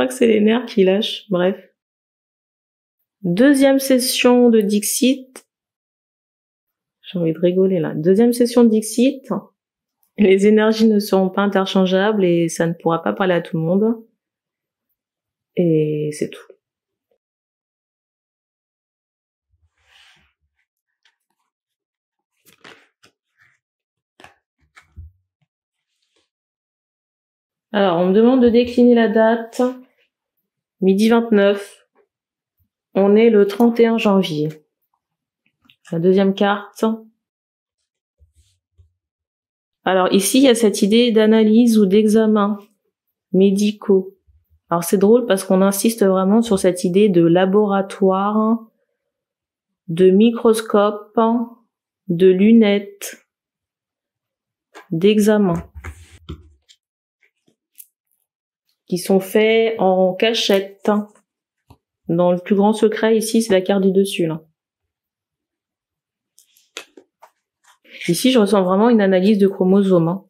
crois que c'est les nerfs qui lâchent. Bref. Deuxième session de Dixit. J'ai envie de rigoler là. Deuxième session de Dixit. Les énergies ne seront pas interchangeables et ça ne pourra pas parler à tout le monde. Et c'est tout. Alors, on me demande de décliner la date. Midi 29. On est le 31 janvier. La deuxième carte. Alors ici, il y a cette idée d'analyse ou d'examen médicaux. Alors c'est drôle parce qu'on insiste vraiment sur cette idée de laboratoire, de microscope, de lunettes, d'examen, qui sont faits en cachette. Dans le plus grand secret ici, c'est la carte du dessus là. Ici, je ressens vraiment une analyse de chromosomes.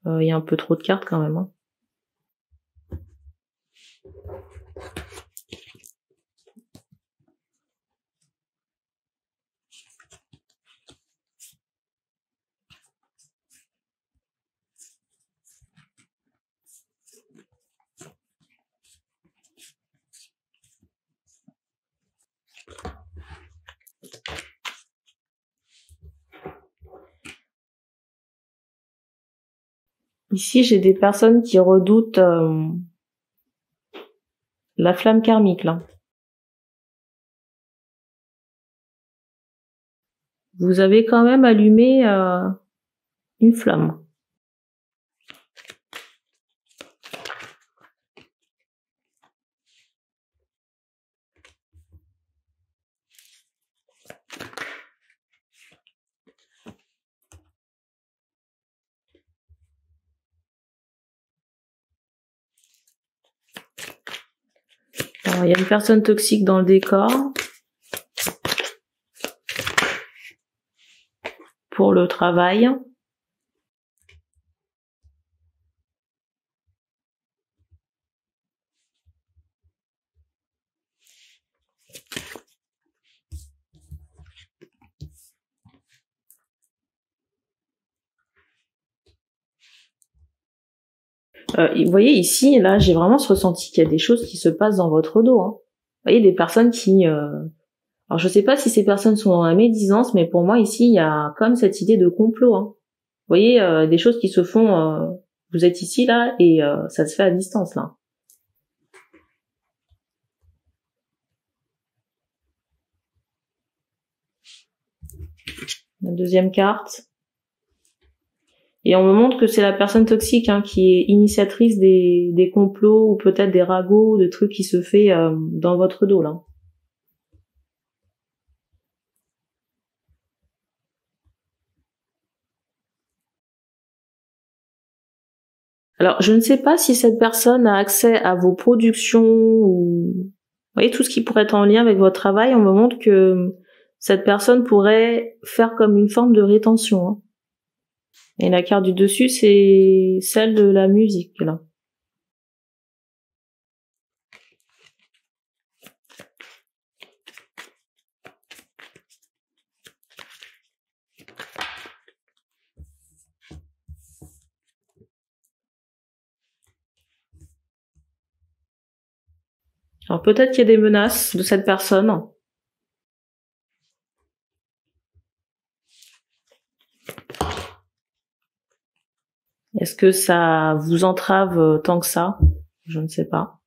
Il y a un peu trop de cartes quand même. Ici, j'ai des personnes qui redoutent la flamme karmique, là. Vous avez quand même allumé une flamme. Alors, il y a une personne toxique dans le décor. Pour le travail. Vous voyez ici, là, j'ai vraiment ce ressenti qu'il y a des choses qui se passent dans votre dos. Vous voyez, des personnes qui... Alors, je sais pas si ces personnes sont dans la médisance, mais pour moi, ici, il y a comme cette idée de complot. Vous voyez, des choses qui se font... vous êtes ici, là, et ça se fait à distance, là. La deuxième carte. Et on me montre que c'est la personne toxique qui est initiatrice des complots ou peut-être des ragots, de trucs qui se fait dans votre dos là. Alors je ne sais pas si cette personne a accès à vos productions ou vous voyez tout ce qui pourrait être en lien avec votre travail. On me montre que cette personne pourrait faire comme une forme de rétention. Et la carte du dessus, c'est celle de la musique, là. Alors peut-être qu'il y a des menaces de cette personne. Est-ce que ça vous entrave tant que ça? Je ne sais pas.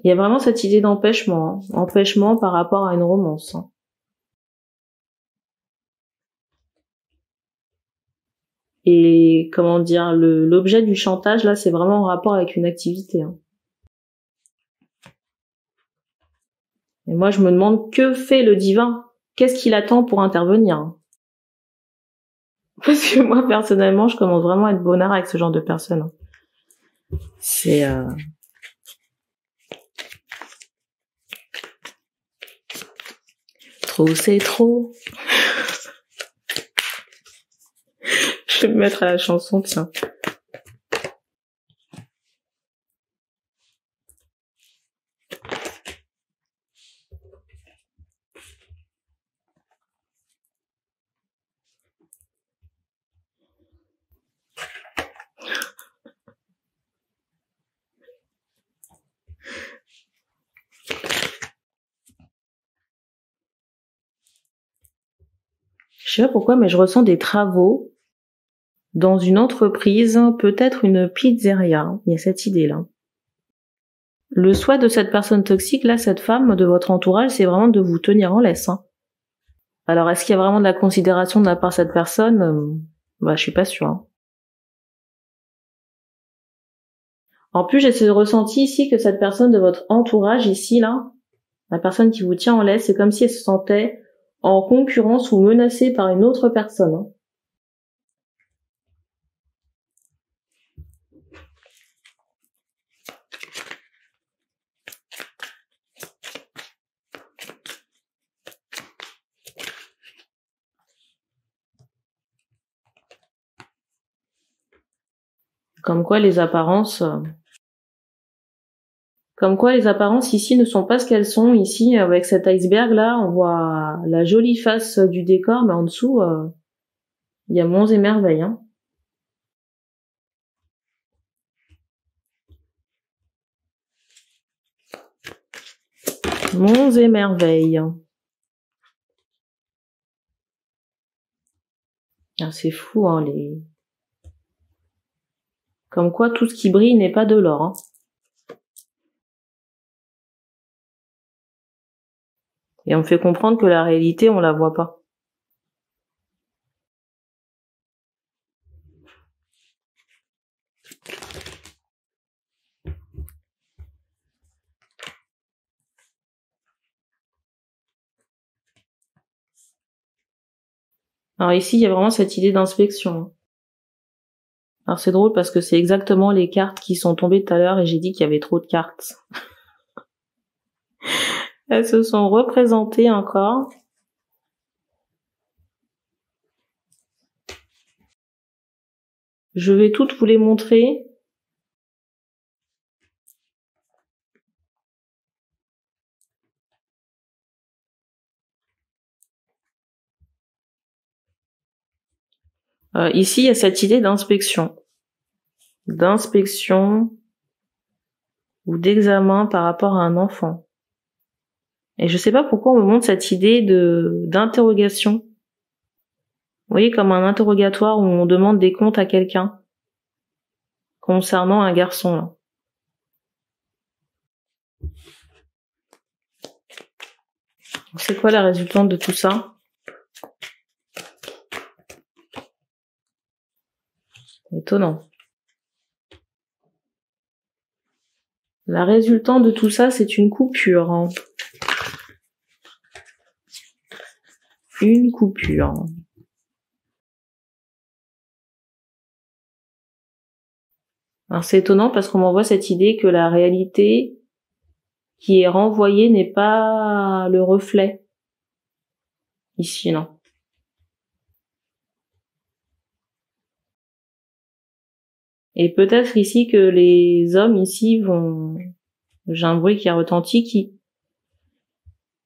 Il y a vraiment cette idée d'empêchement, empêchement par rapport à une romance. Et comment dire, l'objet du chantage là, c'est vraiment en rapport avec une activité. Et moi, je me demande que fait le divin? Qu'est-ce qu'il attend pour intervenir? Parce que moi, personnellement, je commence vraiment à être bonnard avec ce genre de personnes. C'est Trop, c'est trop. Je vais me mettre à la chanson, tiens. Je sais pas pourquoi, mais je ressens des travaux dans une entreprise, peut-être une pizzeria. Il y a cette idée-là. Le souhait de cette personne toxique, là, cette femme de votre entourage, c'est vraiment de vous tenir en laisse. Alors, est-ce qu'il y a vraiment de la considération de la part de cette personne? Je suis pas sûre. En plus, j'ai ce ressenti ici que cette personne de votre entourage, ici, là, la personne qui vous tient en laisse, c'est comme si elle se sentait en concurrence ou menacée par une autre personne. Comme quoi les apparences ici ne sont pas ce qu'elles sont. Ici, avec cet iceberg là, on voit la jolie face du décor, mais en dessous, il y a monts et merveilles. Monts et merveilles. Ah, c'est fou, Comme quoi tout ce qui brille n'est pas de l'or. Et on me fait comprendre que la réalité, on la voit pas. Alors ici, il y a vraiment cette idée d'inspection. Alors c'est drôle parce que c'est exactement les cartes qui sont tombées tout à l'heure et j'ai dit qu'il y avait trop de cartes. Elles se sont représentées encore. Je vais toutes vous les montrer. Ici, il y a cette idée d'inspection. D'inspection ou d'examen par rapport à un enfant. Et je sais pas pourquoi on me montre cette idée d'interrogation. Vous voyez, comme un interrogatoire où on demande des comptes à quelqu'un concernant un garçon, là. C'est quoi la résultante de tout ça? Étonnant. La résultante de tout ça, c'est une coupure. Une coupure. Alors c'est étonnant parce qu'on m'envoie cette idée que la réalité qui est renvoyée n'est pas le reflet. Ici, non. Et peut-être ici que les hommes ici vont... J'ai un bruit qui a retenti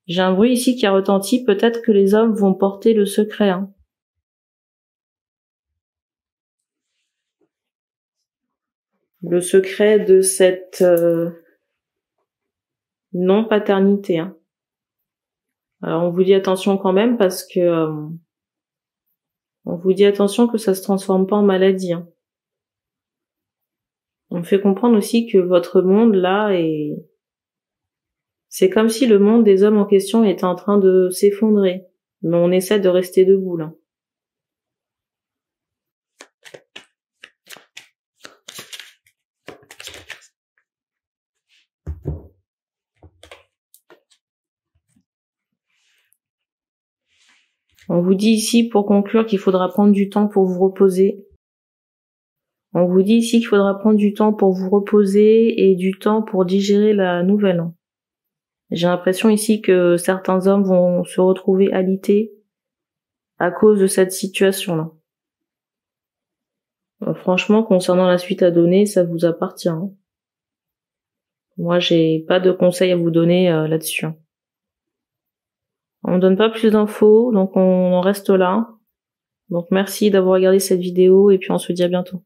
J'ai un bruit ici qui a retenti, peut-être que les hommes vont porter le secret. Le secret de cette non-paternité. Alors on vous dit attention quand même parce que on vous dit attention que ça se transforme pas en maladie. On me fait comprendre aussi que votre monde là c'est comme si le monde des hommes en question était en train de s'effondrer. Mais on essaie de rester debout là. On vous dit ici pour conclure qu'il faudra prendre du temps pour vous reposer. On vous dit ici qu'il faudra prendre du temps pour vous reposer et du temps pour digérer la nouvelle. J'ai l'impression ici que certains hommes vont se retrouver alités à cause de cette situation-là. Franchement, concernant la suite à donner, ça vous appartient. Moi, j'ai pas de conseils à vous donner là-dessus. On donne pas plus d'infos, donc on en reste là. Donc merci d'avoir regardé cette vidéo et puis on se dit à bientôt.